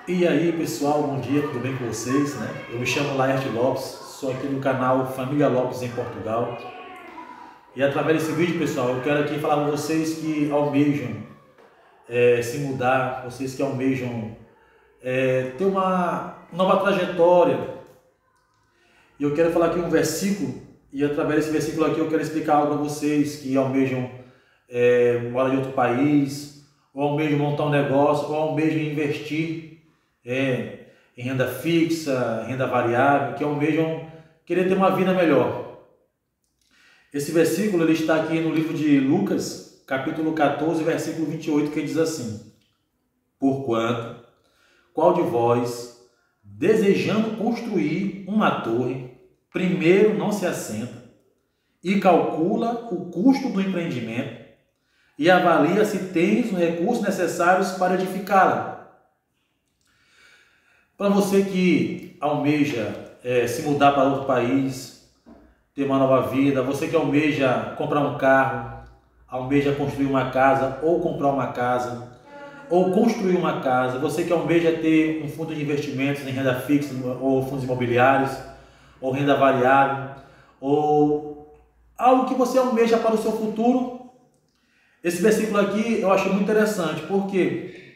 E aí pessoal, bom dia, tudo bem com vocês? Eu me chamo Laerte Lopes, sou aqui no canal Família Lopes em Portugal. E através desse vídeo, pessoal, eu quero aqui falar para vocês que almejam se mudar, vocês que almejam ter uma nova trajetória. E eu quero falar aqui um versículo, e através desse versículo aqui eu quero explicar algo para vocês que almejam morar em outro país, ou almejam montar um negócio, ou almejam investir em renda fixa, renda variável, que almejam querer ter uma vida melhor. Esse versículo ele está aqui no livro de Lucas, capítulo 14, versículo 28, que diz assim: Porquanto, qual de vós, desejando construir uma torre, primeiro não se assenta e calcula o custo do empreendimento e avalia se tem os recursos necessários para edificá-la? Para você que almeja se mudar para outro país, ter uma nova vida, você que almeja comprar um carro, almeja construir uma casa ou comprar uma casa, ou construir uma casa, você que almeja ter um fundo de investimentos em renda fixa ou fundos imobiliários, ou renda variável, ou algo que você almeja para o seu futuro, esse versículo aqui eu acho muito interessante. Por quê?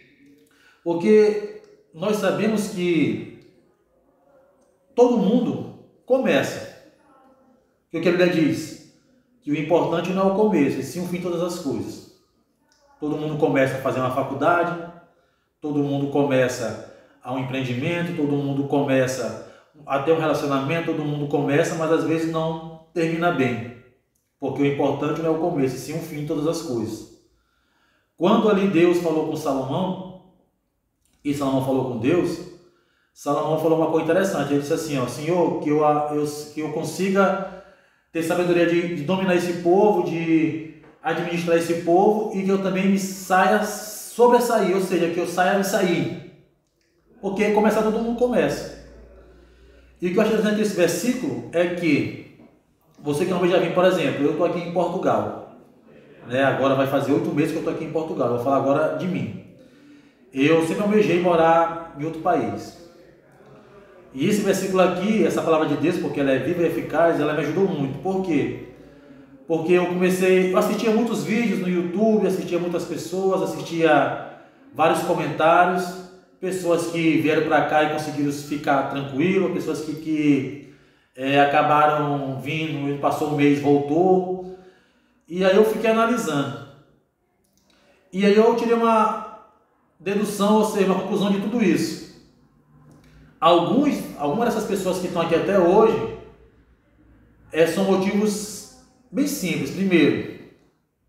Porque nós sabemos que todo mundo começa. O que a Bíblia diz? Que o importante não é o começo, e sim o fim de todas as coisas. Todo mundo começa a fazer uma faculdade, todo mundo começa a um empreendimento, todo mundo começa a ter um relacionamento, todo mundo começa, mas às vezes não termina bem. Porque o importante não é o começo, e sim o fim de todas as coisas. Quando ali Deus falou com Salomão, e Salomão falou com Deus, Salomão falou uma coisa interessante. Ele disse assim, Senhor, que eu consiga ter sabedoria de dominar esse povo, de administrar esse povo, e que eu também me saia sobressair, ou seja, que eu saia me sair. Porque começar todo mundo começa. E o que eu acho interessante desse versículo é que você que não já vir, por exemplo, eu estou aqui em Portugal, agora vai fazer 8 meses que eu estou aqui em Portugal, eu vou falar agora de mim. Eu sempre almejei morar em outro país. E esse versículo aqui, essa palavra de Deus, porque ela é viva e eficaz, ela me ajudou muito. Por quê? Porque eu assistia muitos vídeos no YouTube, assistia muitas pessoas, assistia vários comentários, pessoas que vieram para cá e conseguiram ficar tranquilos, pessoas que acabaram vindo, passou um mês, voltou. E aí eu fiquei analisando. E aí eu tirei uma dedução, ou seja, uma conclusão de tudo isso. Algumas dessas pessoas que estão aqui até hoje são motivos bem simples. Primeiro,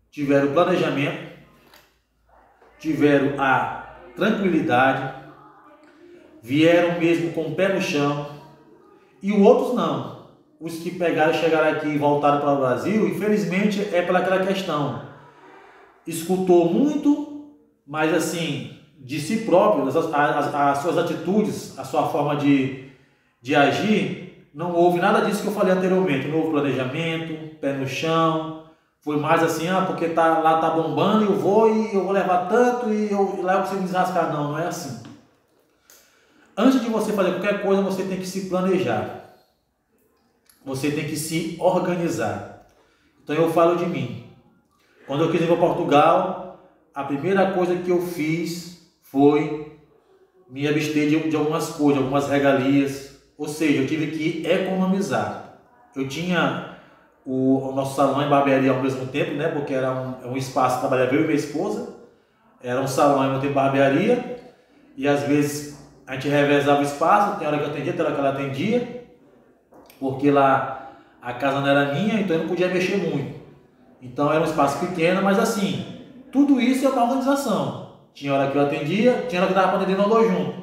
tiveram planejamento, tiveram a tranquilidade, vieram mesmo com o pé no chão, e os outros não. Os que pegaram, chegaram aqui e voltaram para o Brasil, infelizmente é pela aquela questão. Escutou muito, mas assim, de si próprio, as suas atitudes, a sua forma de agir, não houve nada disso que eu falei anteriormente. Não houve planejamento, pé no chão, foi mais assim, porque lá tá bombando, eu vou levar tanto e lá eu consigo me desrascar. Não, não é assim. Antes de você fazer qualquer coisa, você tem que se planejar. Você tem que se organizar. Então eu falo de mim. Quando eu quis ir para Portugal, a primeira coisa que eu fiz foi me abster de algumas coisas, algumas regalias. Ou seja, eu tive que economizar. Eu tinha o nosso salão e barbearia ao mesmo tempo, porque era um espaço que trabalhava eu e minha esposa. Era um salão e ao mesmo tempo barbearia. E às vezes a gente revezava o espaço, tem hora que eu atendia, tem hora que ela atendia. Porque lá a casa não era minha, então eu não podia mexer muito. Então era um espaço pequeno, mas assim, tudo isso é uma organização. Tinha hora que eu atendia, tinha hora que dava para atender nós dois juntos.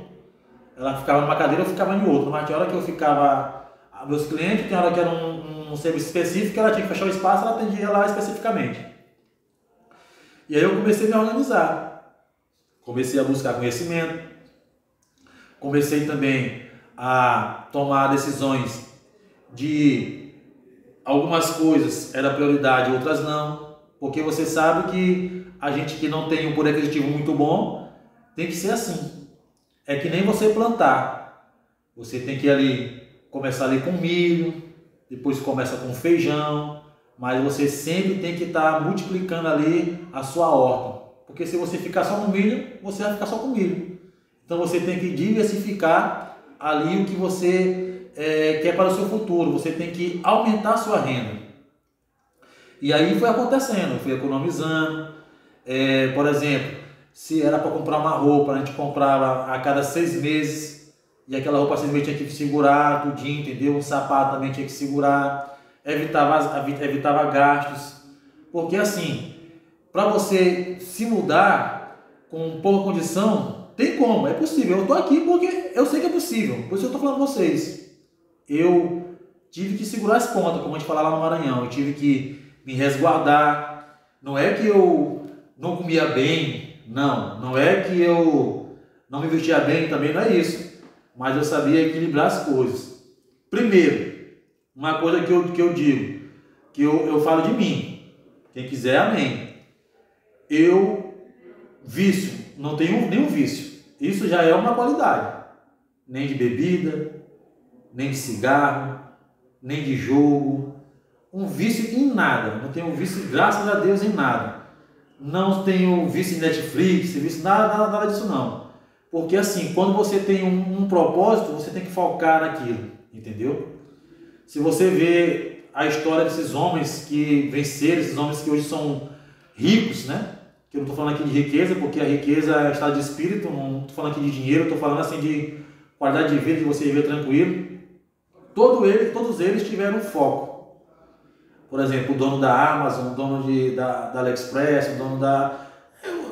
Ela ficava numa cadeira, eu ficava em outra. Mas tinha hora que eu ficava meus clientes, tinha hora que era um serviço específico, ela tinha que fechar o espaço, ela atendia lá especificamente. E aí eu comecei a me organizar. Comecei a buscar conhecimento. Comecei também a tomar decisões de algumas coisas era prioridade, outras não. Porque você sabe que a gente que não tem um poder aquisitivo muito bom, tem que ser assim. É que nem você plantar. Você tem que ali começar ali com milho, depois começa com feijão, mas você sempre tem que estar multiplicando ali a sua horta. Porque se você ficar só no milho, você vai ficar só com milho. Então você tem que diversificar ali o que você quer para o seu futuro. Você tem que aumentar a sua renda. E aí foi acontecendo, eu fui economizando. Por exemplo, se era para comprar uma roupa, a gente comprava a cada 6 meses, e aquela roupa 6 meses tinha que segurar tudinho, entendeu? Um sapato também tinha que segurar, evitava gastos. Porque assim, para você se mudar com pouca condição, tem como, é possível. Eu estou aqui porque eu sei que é possível, por isso eu estou falando com vocês. Eu tive que segurar as pontas, como a gente fala lá no Maranhão, eu tive que me resguardar. Não é que eu não comia bem, não é que eu não me vestia bem também, não é isso. Mas eu sabia equilibrar as coisas. Primeiro, uma coisa que eu digo, que eu falo de mim, quem quiser, amém. Não tenho nenhum vício. Isso já é uma qualidade. Nem de bebida, nem de cigarro, nem de jogo. Um vício em nada. Não tenho vício, graças a Deus, em nada. Não tenho vício em Netflix, vício, nada disso não. Porque assim, quando você tem um propósito, você tem que focar naquilo, entendeu? Se você vê a história desses homens que venceram, esses homens que hoje são ricos, né? Que eu não estou falando aqui de riqueza, porque a riqueza é estado de espírito, não estou falando aqui de dinheiro, estou falando assim de qualidade de vida, de você viver tranquilo. Todos eles tiveram foco. Por exemplo, o dono da Amazon, o dono da AliExpress, o dono da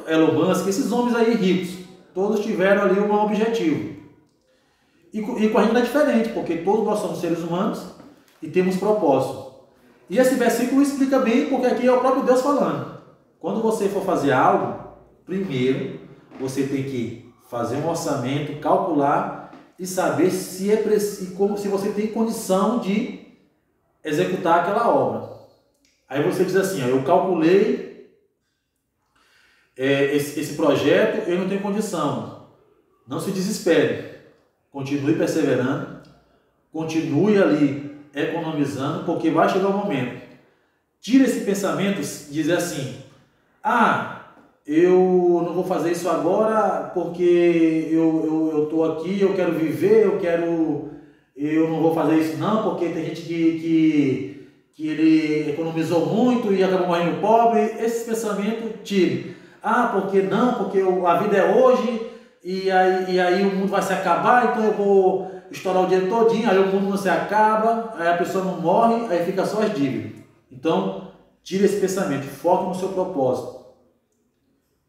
Elon Musk, esses homens aí ricos, todos tiveram ali um objetivo. E com a gente é diferente, porque todos nós somos seres humanos e temos propósito. E esse versículo explica bem, porque aqui é o próprio Deus falando. Quando você for fazer algo, primeiro você tem que fazer um orçamento, calcular e saber se você tem condição de executar aquela obra. Aí você diz assim, eu calculei esse projeto, eu não tenho condição. Não se desespere. Continue perseverando, continue ali economizando, porque vai chegar o momento. Tira esse pensamento, dizer assim, eu não vou fazer isso agora porque eu estou aqui, eu quero viver, eu não vou fazer isso não, porque tem gente que ele economizou muito e acabou morrendo pobre. Esse pensamento tire. Porque não, porque a vida é hoje e aí o mundo vai se acabar, então eu vou estourar o dinheiro todinho, aí o mundo não se acaba, aí a pessoa não morre, aí fica só as dívidas. Então, tire esse pensamento, foque no seu propósito.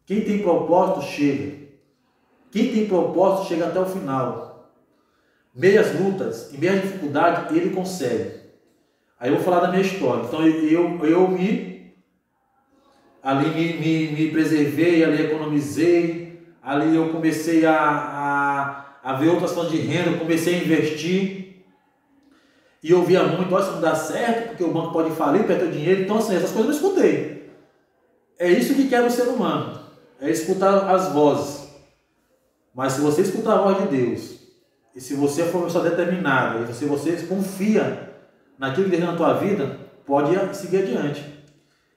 Quem tem propósito, chega. Quem tem propósito, chega até o final. Meias lutas e meias dificuldades, ele consegue. Aí eu vou falar da minha história. Então, eu me preservei, ali economizei, ali eu comecei a ver outras fontes de renda, eu comecei a investir. E eu via muito, isso não dá certo, porque o banco pode falir, perder o dinheiro. Então, assim, essas coisas eu não escutei. É isso que quer o ser humano. É escutar as vozes. Mas se você escutar a voz de Deus, e se você for uma pessoa determinada, e se você confia naquilo que Deus tem na tua vida, pode seguir adiante.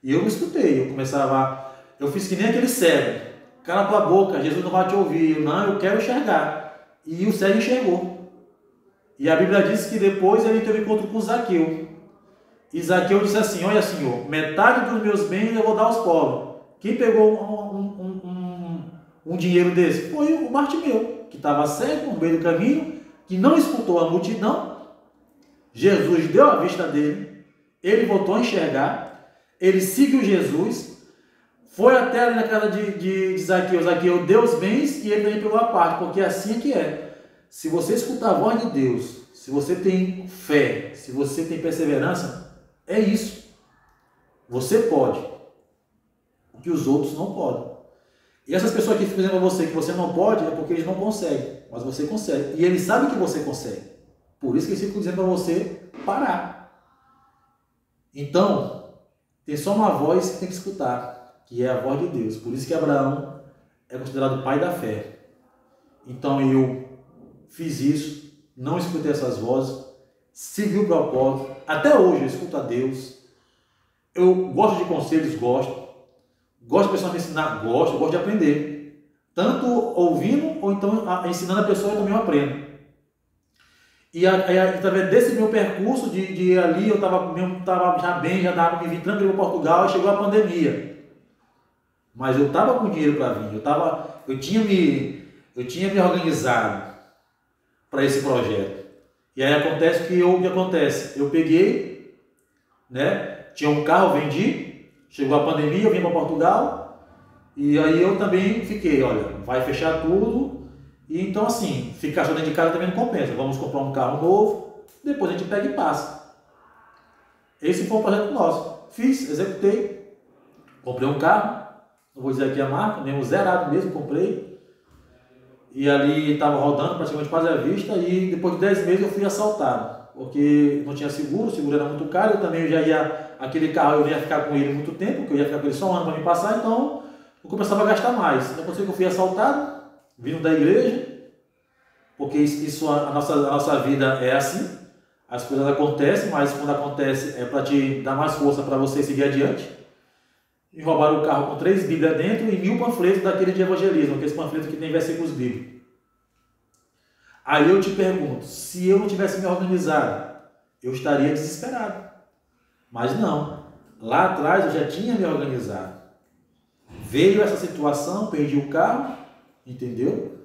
E eu me escutei, eu fiz que nem aquele cego. Cala tua boca, Jesus não vai te ouvir. Eu quero enxergar. E o cego enxergou. E a Bíblia diz que depois ele teve encontro com Zaqueu. E Zaqueu disse assim, olha Senhor, metade dos meus bens eu vou dar aos pobres. Quem pegou um dinheiro desse? Foi o Bartimeu, que estava cego no meio do caminho, que não escutou a multidão. Jesus deu a vista dele, ele voltou a enxergar, ele seguiu Jesus, foi até ali na casa de Zaqueu. Zaqueu deu os bens e ele também pegou a parte, porque assim é que é. Se você escutar a voz de Deus, se você tem fé, se você tem perseverança, é isso. Você pode. O que os outros não podem. E essas pessoas que ficam dizendo para você que você não pode, é porque eles não conseguem. Mas você consegue. E eles sabem que você consegue. Por isso que eles ficam dizendo para você parar. Então, tem só uma voz que tem que escutar, que é a voz de Deus. Por isso que Abraão é considerado o pai da fé. Então eu fiz isso, não escutei essas vozes, segui o propósito. Até hoje eu escuto a Deus. Eu gosto de conselhos, gosto. Gosto de pessoas me ensinar, gosto de aprender. Tanto ouvindo ou então ensinando a pessoa, eu também aprendo. E através desse meu percurso de ali, eu estava já bem, já dava para me vir tranquilo para Portugal, e chegou a pandemia. Mas eu estava com dinheiro para vir, eu tinha me organizado para esse projeto. E aí acontece o que acontece? Eu peguei, né? Tinha um carro, vendi, chegou a pandemia, eu vim para Portugal, e aí eu também fiquei, olha, vai fechar tudo. E então assim, ficar só dentro de casa também não compensa. Vamos comprar um carro novo, depois a gente pega e passa. Esse foi um projeto nosso. Fiz, executei, comprei um carro, não vou dizer aqui a marca, mesmo zerado mesmo, comprei. E ali estava rodando praticamente quase à vista, e depois de 10 meses eu fui assaltado, porque não tinha seguro, o seguro era muito caro, eu também já ia, aquele carro eu ia ficar com ele muito tempo, porque eu ia ficar com ele só um ano para me passar, então eu começava a gastar mais. Então eu fui assaltado, vindo da igreja, porque a nossa vida é assim, as coisas acontecem, mas quando acontece é para te dar mais força para você seguir adiante. E roubaram o carro com 3 Bíblias dentro e 1000 panfletos daquele de evangelismo, aqueles panfletos que tem versículos bíblicos. Aí eu te pergunto, se eu não tivesse me organizado, eu estaria desesperado. Mas não, lá atrás eu já tinha me organizado. Veio essa situação, perdi o carro, entendeu?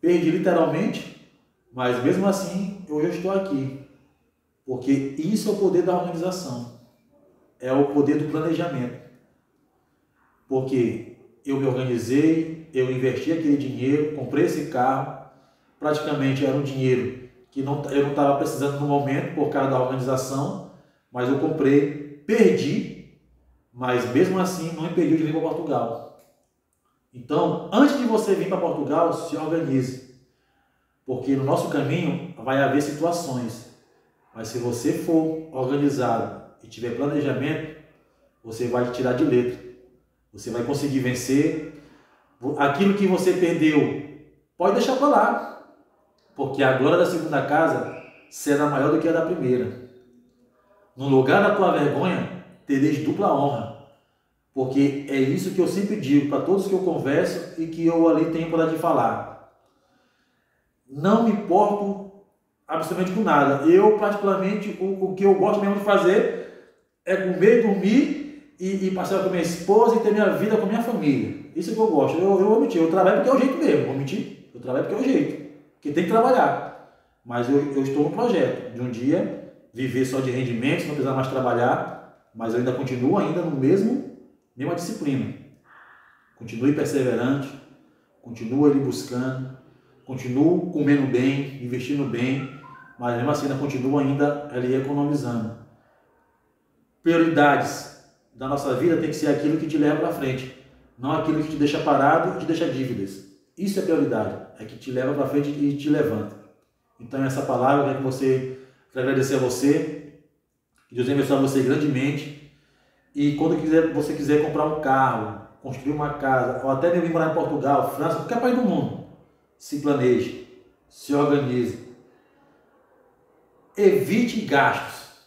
Perdi literalmente, mas mesmo assim eu já estou aqui. Porque isso é o poder da organização. É o poder do planejamento. Porque eu me organizei, eu investi aquele dinheiro, comprei esse carro. Praticamente era um dinheiro que eu não estava precisando no momento por causa da organização. Mas eu comprei, perdi, mas mesmo assim não impediu de vir para Portugal. Então, antes de você vir para Portugal, se organize. Porque no nosso caminho vai haver situações. Mas se você for organizado e tiver planejamento, você vai tirar de letra. Você vai conseguir vencer. Aquilo que você perdeu, pode deixar para lá. Porque a glória da segunda casa será maior do que a da primeira. No lugar da tua vergonha, tereis dupla honra. Porque é isso que eu sempre digo para todos que eu converso e que eu ali tenho para te falar. Não me importo absolutamente com nada. Eu, particularmente, o que eu gosto mesmo de fazer é comer, dormir e passear com minha esposa e ter minha vida com minha família. Isso é que eu gosto. Eu vou mentir. Eu trabalho porque é o jeito mesmo. Vou mentir. Eu trabalho porque é o jeito. Porque tem que trabalhar. Mas eu estou no projeto de um dia viver só de rendimentos, não precisar mais trabalhar, mas eu ainda continuo no mesma disciplina. Continue perseverante, continuo ali buscando, continuo comendo bem, investindo bem, mas mesmo assim ainda continuo ali economizando. Prioridades da nossa vida tem que ser aquilo que te leva para frente, não aquilo que te deixa parado e te deixa dívidas. Isso é prioridade, é que te leva para frente e te levanta. Então essa palavra é que quero agradecer a você, que Deus abençoe você grandemente. E quando você quiser comprar um carro, construir uma casa, ou até mesmo morar em Portugal, França, qualquer país do mundo, se planeje, se organize. Evite gastos.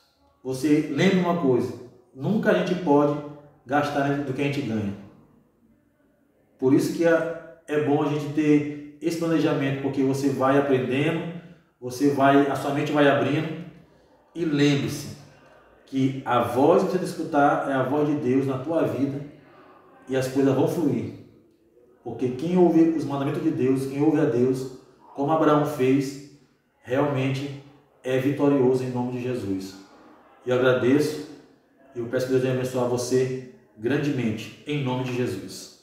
Você lembra uma coisa, nunca a gente pode gastar do que a gente ganha. Por isso que é bom a gente ter esse planejamento, porque você vai aprendendo, a sua mente vai abrindo, e lembre-se que a voz que você escutar é a voz de Deus na tua vida e as coisas vão fluir. Porque quem ouve os mandamentos de Deus, quem ouve a Deus, como Abraão fez, realmente é vitorioso em nome de Jesus. E eu agradeço e eu peço que Deus abençoe você grandemente, em nome de Jesus.